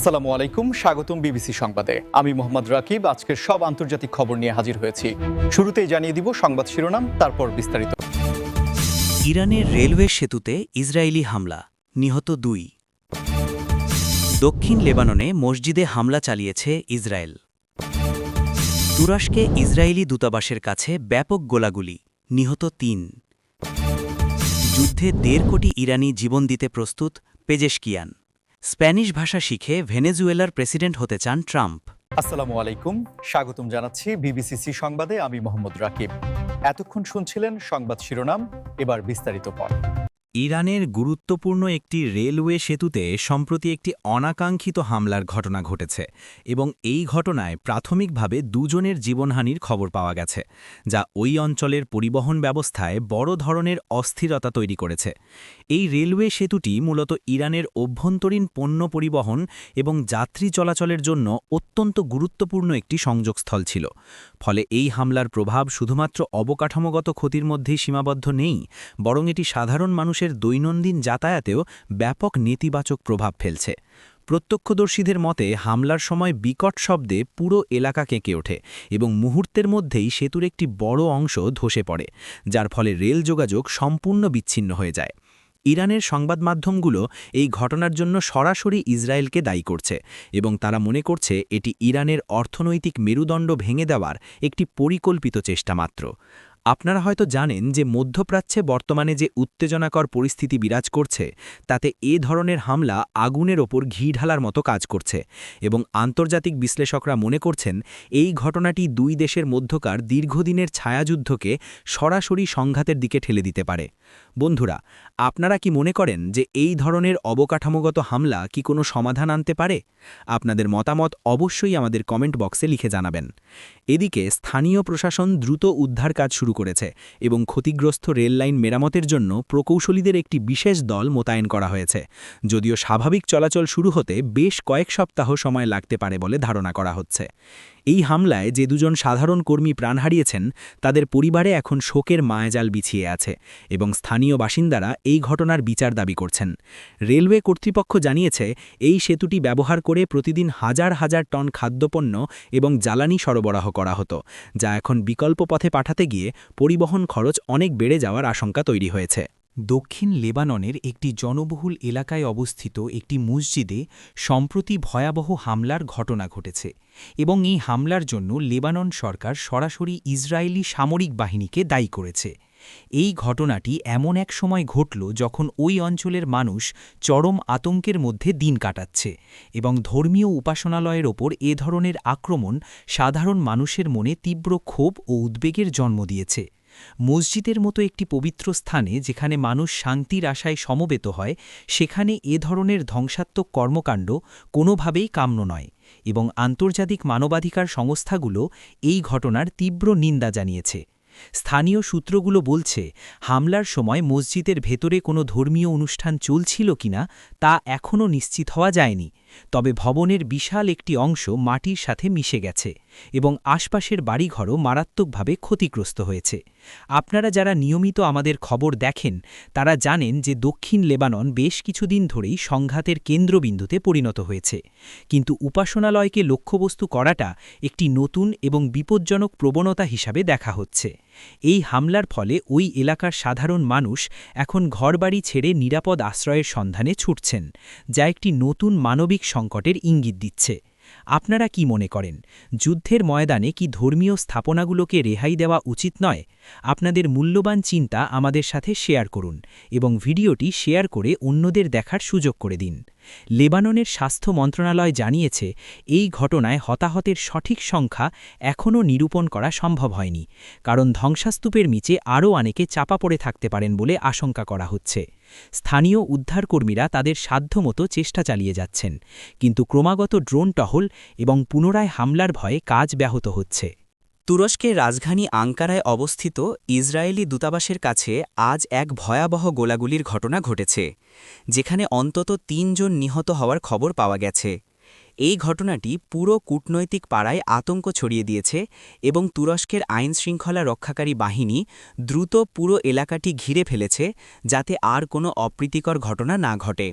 আসসালামু আলাইকুম, স্বাগতম বিবিসি সংবাদে। আমি মোহাম্মদ রাকিব। আজকের সব আন্তর্জাতিক খবর নিয়ে হাজির হয়েছি। শুরুতেই জানিয়ে দিব সংবাদ শিরোনাম, তারপর বিস্তারিত। ইরানের রেলওয়ে সেতুতে ইসরায়েলি হামলা, নিহত 2। দক্ষিণ লেবাননে মসজিদে হামলা চালিয়েছে ইসরায়েল। তুরস্কে ইসরায়েলি দূতাবাসের কাছে ব্যাপক গোলাগুলি, নিহত 3। যুদ্ধে 1.5 কোটি ইরানি জীবন দিতে প্রস্তুত পেজেশকিয়ান। স্প্যানিশ ভাষা শিখে ভেনেজুয়েলার প্রেসিডেন্ট হতে চান ট্রাম্প। আসসালামু আলাইকুম, স্বাগতম জানাচ্ছি বিবিসি সংবাদে। আমি মোহাম্মদ রাকিব। এতক্ষণ শুনছিলেন সংবাদ শিরোনাম, এবার বিস্তারিত পর। ইরানের গুরুত্বপূর্ণ একটি রেলওয়ে সেতুতে সম্প্রতি একটি অনাকাঙ্ক্ষিত হামলার ঘটনা ঘটেছে এবং এই ঘটনায় প্রাথমিকভাবে 2 জনের জীবনহানির খবর পাওয়া গেছে, যা ওই অঞ্চলের পরিবহন ব্যবস্থায় বড় ধরনের অস্থিরতা তৈরি করেছে। এই রেলওয়ে সেতুটি মূলত ইরানের অভ্যন্তরীণ পণ্য পরিবহন এবং যাত্রী চলাচলের জন্য অত্যন্ত গুরুত্বপূর্ণ একটি সংযোগস্থল ছিল। ফলে এই হামলার প্রভাব শুধুমাত্র অবকাঠামোগত ক্ষতির মধ্যেই সীমাবদ্ধ নেই, বরং এটি সাধারণ মানুষের দৈনন্দিন যাতায়াতেও ব্যাপক নেতিবাচক প্রভাব ফেলছে। প্রত্যক্ষদর্শীদের মতে হামলার সময় বিকট শব্দে পুরো এলাকা কেঁপে ওঠে এবং মুহূর্তের মধ্যেই সেতুর একটি বড় অংশ ধসে পড়ে, যার ফলে রেল যোগাযোগ সম্পূর্ণ বিচ্ছিন্ন হয়ে যায়। ইরানের সংবাদ মাধ্যমগুলো এই ঘটনার জন্য সরাসরি ইসরায়েলকে দায়ী করছে এবং তারা মনে করছে এটি ইরানের অর্থনৈতিক মেরুদণ্ড ভেঙে দেওয়ার একটি পরিকল্পিত চেষ্টা মাত্র। আপনারা হয়তো জানেন যে মধ্যপ্রাচ্যে বর্তমানে যে উত্তেজনাকর পরিস্থিতি বিরাজ করছে, তাতে এ ধরনের হামলা আগুনের ওপর ঘি ঢালার মতো কাজ করছে এবং আন্তর্জাতিক বিশ্লেষকরা মনে করছেন এই ঘটনাটি 2 দেশের মধ্যকার দীর্ঘদিনের ছায়াযুদ্ধকে সরাসরি সংঘাতের দিকে ঠেলে দিতে পারে। বন্ধুরা, আপনারা কি মনে করেন যে এই ধরনের অবকাঠামোগত হামলা কি কোনো সমাধান আনতে পারে? আপনাদের মতামত অবশ্যই আমাদের কমেন্ট বক্সে লিখে জানাবেন। এদিকে স্থানীয় প্রশাসন দ্রুত উদ্ধার কাজ শুরু করেছে এবং ক্ষতিগ্রস্ত রেল লাইন মেরামতের জন্য প্রকৌশলীদের একটি বিশেষ দল মোতায়েন করা হয়েছে, যদিও স্বাভাবিক চলাচল শুরু হতে বেশ কয়েক সপ্তাহ সময় লাগতে পারে বলে ধারণা করা হচ্ছে। এই হামলায় যে 2 জন সাধারণ কর্মী প্রাণ হারিয়েছেন, তাদের পরিবারে এখন শোকের মায়াজাল বিছিয়ে আছে এবং স্থানীয় বাসিন্দারা এই ঘটনার বিচার দাবি করছেন। রেলওয়ে কর্তৃপক্ষ জানিয়েছে এই সেতুটি ব্যবহার করে প্রতিদিন হাজার হাজার টন খাদ্যপণ্য এবং জ্বালানি সরবরাহ করা হতো, যা এখন বিকল্প পথে পাঠাতে গিয়ে পরিবহন খরচ অনেক বেড়ে যাওয়ার আশঙ্কা তৈরি হয়েছে। দক্ষিণ লেবাননের একটি জনবহুল এলাকায় অবস্থিত একটি মসজিদে সম্প্রতি ভয়াবহ হামলার ঘটনা ঘটেছে এবং এই হামলার জন্য লেবানন সরকার সরাসরি ইসরায়েলি সামরিক বাহিনীকে দায়ী করেছে। এই ঘটনাটি এমন এক সময় ঘটল যখন ওই অঞ্চলের মানুষ চরম আতঙ্কের মধ্যে দিন কাটাচ্ছে এবং ধর্মীয় উপাসনালয়ের ওপর এ ধরনের আক্রমণ সাধারণ মানুষের মনে তীব্র ক্ষোভ ও উদ্বেগের জন্ম দিয়েছে। মসজিদের মতো একটি পবিত্র স্থানে যেখানে মানুষ শান্তির আশায় সমবেত হয়, সেখানে এ ধরনের ধ্বংসাত্মক কর্মকাণ্ড কোনোভাবেই কাম্য নয় এবং আন্তর্জাতিক মানবাধিকার সংস্থাগুলো এই ঘটনার তীব্র নিন্দা জানিয়েছে। স্থানীয় সূত্রগুলো বলছে হামলার সময় মসজিদের ভেতরে কোনো ধর্মীয় অনুষ্ঠান চলছিল কিনা তা এখনও নিশ্চিত হওয়া যায়নি, তবে ভবনের বিশাল একটি অংশ মাটির সাথে মিশে গেছে এবং আশপাশের বাড়িঘরও মারাত্মকভাবে ক্ষতিগ্রস্ত হয়েছে। আপনারা যারা নিয়মিত আমাদের খবর দেখেন তারা জানেন যে দক্ষিণ লেবানন বেশ কিছুদিন ধরেই সংঘাতের কেন্দ্রবিন্দুতে পরিণত হয়েছে, কিন্তু উপাসনালয়কে লক্ষ্যবস্তু করাটা একটি নতুন এবং বিপজ্জনক প্রবণতা হিসাবে দেখা হচ্ছে। এই হামলার ফলে ওই এলাকার সাধারণ মানুষ এখন ঘরবাড়ি ছেড়ে নিরাপদ আশ্রয়ের সন্ধানে ছুটছেন, যা একটি নতুন মানবিক সংকটের ইঙ্গিত দিচ্ছে। আপনারা কি মনে করেন, যুদ্ধের ময়দানে কি ধর্মীয় স্থাপনাগুলোকে রেহাই দেওয়া উচিত নয়? আপনাদের মূল্যবান চিন্তা আমাদের সাথে শেয়ার করুন এবং ভিডিওটি শেয়ার করে অন্যদের দেখার সুযোগ করে দিন। লেবাননের স্বাস্থ্য মন্ত্রণালয় জানিয়েছে এই ঘটনায় হতাহতের সঠিক সংখ্যা এখনও নিরূপণ করা সম্ভব হয়নি, কারণ ধ্বংসাস্তূপের নিচে আরও অনেকে চাপা পড়ে থাকতে পারেন বলে আশঙ্কা করা হচ্ছে। স্থানীয় উদ্ধারকর্মীরা তাদের সাধ্যমতো চেষ্টা চালিয়ে যাচ্ছেন, কিন্তু ক্রমাগত ড্রোন টহল এবং পুনরায় হামলার ভয়ে কাজ ব্যাহত হচ্ছে। তুরস্কের রাজধানী আঙ্কারায় অবস্থিত ইসরায়েলি দূতাবাসের কাছে আজ এক ভয়াবহ গোলাগুলির ঘটনা ঘটেছে, যেখানে অন্তত 3 জন নিহত হওয়ার খবর পাওয়া গেছে। এই ঘটনাটি পুরো কূটনৈতিক পাড়ায় আতঙ্ক ছড়িয়ে দিয়েছে এবং তুরস্কের আইনশৃঙ্খলা রক্ষাকারী বাহিনী দ্রুত পুরো এলাকাটি ঘিরে ফেলেছে যাতে আর কোনো অপ্রীতিকর ঘটনা না ঘটে।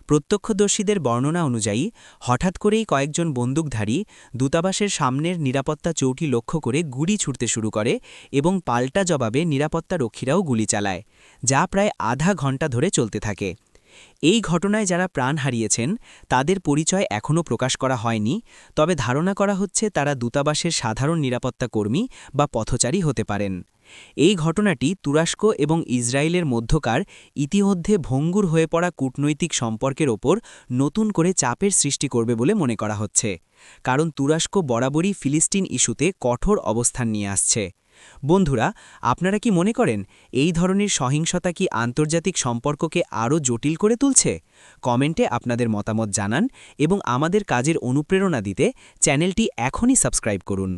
প্রত্যক্ষদর্শীদের বর্ণনা অনুযায়ী হঠাৎ করেই কয়েকজন বন্দুকধারী দূতাবাসের সামনের নিরাপত্তা চৌকি লক্ষ্য করে গুলি ছুড়তে শুরু করে এবং পাল্টা জবাবে নিরাপত্তারক্ষীরাও গুলি চালায়, যা প্রায় আধা ঘণ্টা ধরে চলতে থাকে। এই ঘটনায় যারা প্রাণ হারিয়েছেন তাদের পরিচয় এখনও প্রকাশ করা হয়নি, তবে ধারণা করা হচ্ছে তারা দূতাবাসের সাধারণ নিরাপত্তা কর্মী বা পথচারী হতে পারেন। এই ঘটনাটি তুরস্ক এবং ইসরায়েলের মধ্যকার ইতিমধ্যে ভঙ্গুর হয়ে পড়া কূটনৈতিক সম্পর্কের ওপর নতুন করে চাপের সৃষ্টি করবে বলে মনে করা হচ্ছে, কারণ তুরস্ক বরাবরই ফিলিস্তিন ইস্যুতে কঠোর অবস্থান নিয়ে আসছে। বন্ধুরা, আপনারা কি মনে করেন এই ধরনের সহিংসতা কি আন্তর্জাতিক সম্পর্ককে আরও জটিল করে তুলছে? কমেন্টে আপনাদের মতামত জানান এবং আমাদের কাজের অনুপ্রেরণা দিতে চ্যানেলটি এখনই সাবস্ক্রাইব করুন।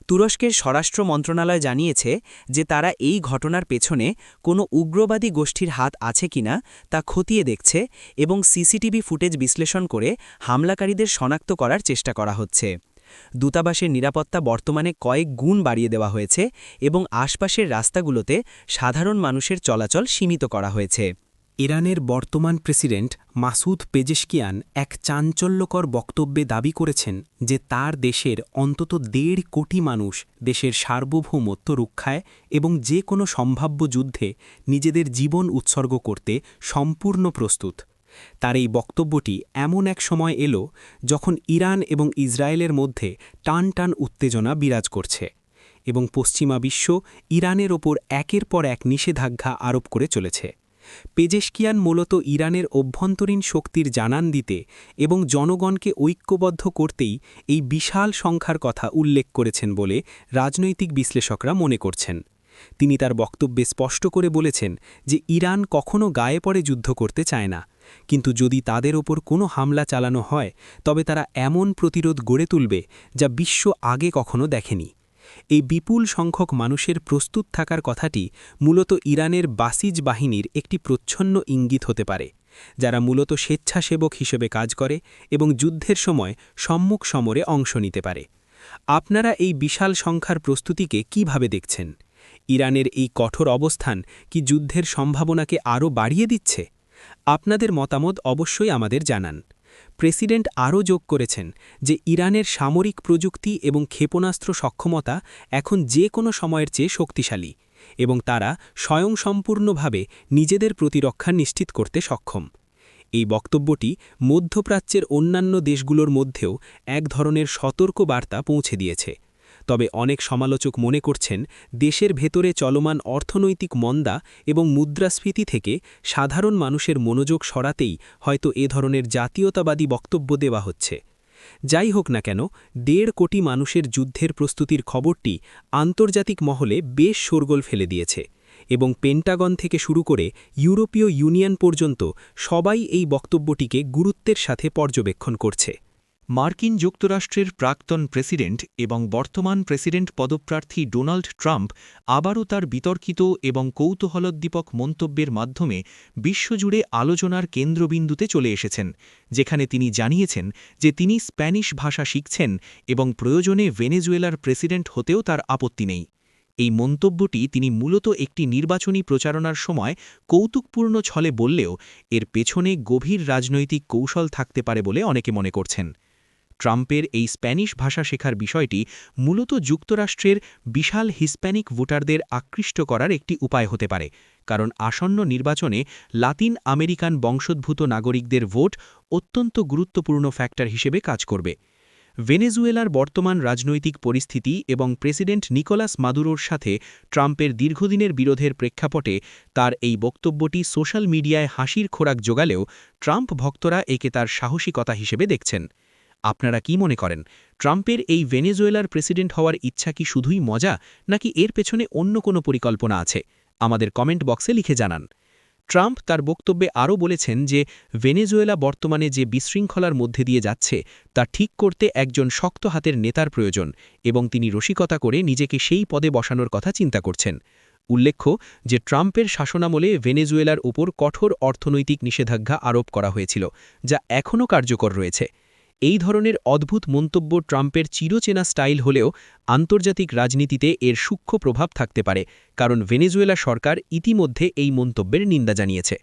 তুরস্কের স্বরাষ্ট্র মন্ত্রণালয় জানিয়েছে যে তারা এই ঘটনার পেছনে কোনো উগ্রবাদী গোষ্ঠীর হাত আছে কিনা তা খতিয়ে দেখছে এবং সিসিটিভি ফুটেজ বিশ্লেষণ করে হামলাকারীদের শনাক্ত করার চেষ্টা করা হচ্ছে। দূতাবাসের নিরাপত্তা বর্তমানে কয়েক গুণ বাড়িয়ে দেওয়া হয়েছে এবং আশপাশের রাস্তাগুলোতে সাধারণ মানুষের চলাচল সীমিত করা হয়েছে। ইরানের বর্তমান প্রেসিডেন্ট মাসুদ পেজেশকিয়ান এক চাঞ্চল্যকর বক্তব্যে দাবি করেছেন যে তার দেশের অন্তত ১.৫ কোটি মানুষ দেশের সার্বভৌমত্ব রক্ষায় এবং যে কোনো সম্ভাব্য যুদ্ধে নিজেদের জীবন উৎসর্গ করতে সম্পূর্ণ প্রস্তুত। তার এই বক্তব্যটি এমন এক সময় এলো যখন ইরান এবং ইসরায়েলের মধ্যে টান টান উত্তেজনা বিরাজ করছে এবং পশ্চিমা বিশ্ব ইরানের ওপর একের পর এক নিষেধাজ্ঞা আরোপ করে চলেছে। পেজেশকিয়ান মূলত ইরানের অভ্যন্তরীণ শক্তির জানান দিতে এবং জনগণকে ঐক্যবদ্ধ করতেই এই বিশাল সংখ্যার কথা উল্লেখ করেছেন বলে রাজনৈতিক বিশ্লেষকরা মনে করছেন। তিনি তার বক্তব্যে স্পষ্ট করে বলেছেন যে ইরান কখনো গায়ে পড়ে যুদ্ধ করতে চায় না, কিন্তু যদি তাদের ওপর কোনো হামলা চালানো হয় তবে তারা এমন প্রতিরোধ গড়ে তুলবে যা বিশ্ব আগে কখনো দেখেনি। এই বিপুল সংখ্যক মানুষের প্রস্তুত থাকার কথাটি মূলত ইরানের বাসিজ বাহিনীর একটি প্রচ্ছন্ন ইঙ্গিত হতে পারে, যারা মূলত স্বেচ্ছাসেবক হিসেবে কাজ করে এবং যুদ্ধের সময় সম্মুখ সমরে অংশ নিতে পারে। আপনারা এই বিশাল সংখ্যার প্রস্তুতিকে কিভাবে দেখছেন? ইরানের এই কঠোর অবস্থান কি যুদ্ধের সম্ভাবনাকে আরও বাড়িয়ে দিচ্ছে? আপনাদের মতামত অবশ্যই আমাদের জানান। প্রেসিডেন্ট আরও যোগ করেছেন যে ইরানের সামরিক প্রযুক্তি এবং ক্ষেপণাস্ত্র সক্ষমতা এখন যে কোনো সময়ের চেয়ে শক্তিশালী এবং তারা স্বয়ংসম্পূর্ণভাবে নিজেদের প্রতিরক্ষা নিশ্চিত করতে সক্ষম। এই বক্তব্যটি মধ্যপ্রাচ্যের অন্যান্য দেশগুলোর মধ্যেও এক ধরনের সতর্ক বার্তা পৌঁছে দিয়েছে। তবে অনেক সমালোচক মনে করছেন দেশের ভেতরে চলমান অর্থনৈতিক মন্দা এবং মুদ্রাস্ফীতি থেকে সাধারণ মানুষের মনোযোগ সরাতেই হয়তো এ ধরনের জাতীয়তাবাদী বক্তব্য দেওয়া হচ্ছে। যাই হোক না কেন, ১.৫ কোটি মানুষের যুদ্ধের প্রস্তুতির খবরটি আন্তর্জাতিক মহলে বেশ শোরগোল ফেলে দিয়েছে এবং পেন্টাগন থেকে শুরু করে ইউরোপীয় ইউনিয়ন পর্যন্ত সবাই এই বক্তব্যটিকে গুরুত্বের সাথে পর্যবেক্ষণ করছে। মার্কিন যুক্তরাষ্ট্রের প্রাক্তন প্রেসিডেন্ট এবং বর্তমান প্রেসিডেন্ট পদপ্রার্থী ডোনাল্ড ট্রাম্প আবারও তার বিতর্কিত এবং কৌতূহলোদ্দীপক মন্তব্যের মাধ্যমে বিশ্বজুড়ে আলোচনার কেন্দ্রবিন্দুতে চলে এসেছেন, যেখানে তিনি জানিয়েছেন যে তিনি স্প্যানিশ ভাষা শিখছেন এবং প্রয়োজনে ভেনেজুয়েলার প্রেসিডেন্ট হতেও তার আপত্তি নেই। এই মন্তব্যটি তিনি মূলত একটি নির্বাচনী প্রচারণার সময় কৌতুকপূর্ণ ছলে বললেও এর পেছনে গভীর রাজনৈতিক কৌশল থাকতে পারে বলে অনেকে মনে করছেন। ট্রাম্পের এই স্প্যানিশ ভাষা শেখার বিষয়টি মূলত যুক্তরাষ্ট্রের বিশাল হিস্প্যানিক ভোটারদের আকৃষ্ট করার একটি উপায় হতে পারে, কারণ আসন্ন নির্বাচনে লাতিন আমেরিকান বংশোদ্ভূত নাগরিকদের ভোট অত্যন্ত গুরুত্বপূর্ণ ফ্যাক্টর হিসেবে কাজ করবে। ভেনেজুয়েলার বর্তমান রাজনৈতিক পরিস্থিতি এবং প্রেসিডেন্ট নিকোলাস মাদুরোর সাথে ট্রাম্পের দীর্ঘদিনের বিরোধের প্রেক্ষাপটে তার এই বক্তব্যটি সোশ্যাল মিডিয়ায় হাসির খোরাক জোগালেও ট্রাম্প ভক্তরা একে তার সাহসিকতা হিসেবে দেখছেন। আপনারা কি মনে করেন, ট্রাম্পের এই ভেনেজুয়েলার প্রেসিডেন্ট হওয়ার ইচ্ছা কি শুধুই মজা, নাকি এর পেছনে অন্য কোনো পরিকল্পনা আছে? আমাদের কমেন্ট বক্সে লিখে জানান। ট্রাম্প তার বক্তব্যে আরও বলেছেন যে ভেনেজুয়েলা বর্তমানে যে বিশৃঙ্খলার মধ্যে দিয়ে যাচ্ছে তা ঠিক করতে একজন শক্ত হাতের নেতার প্রয়োজন এবং তিনি রসিকতা করে নিজেকে সেই পদে বসানোর কথা চিন্তা করছেন। উল্লেখ্য যে ট্রাম্পের শাসনামলে ভেনেজুয়েলার উপর কঠোর অর্থনৈতিক নিষেধাজ্ঞা আরোপ করা হয়েছিল, যা এখনও কার্যকর রয়েছে। এই ধরনের অদ্ভুত মন্তব্য ট্রাম্পের চিরচেনা স্টাইল হলেও আন্তর্জাতিক রাজনীতিতে এর সূক্ষ্ম প্রভাব থাকতে পারে, কারণ ভেনেজুয়েলা সরকার ইতিমধ্যে এই মন্তব্যের নিন্দা জানিয়েছে।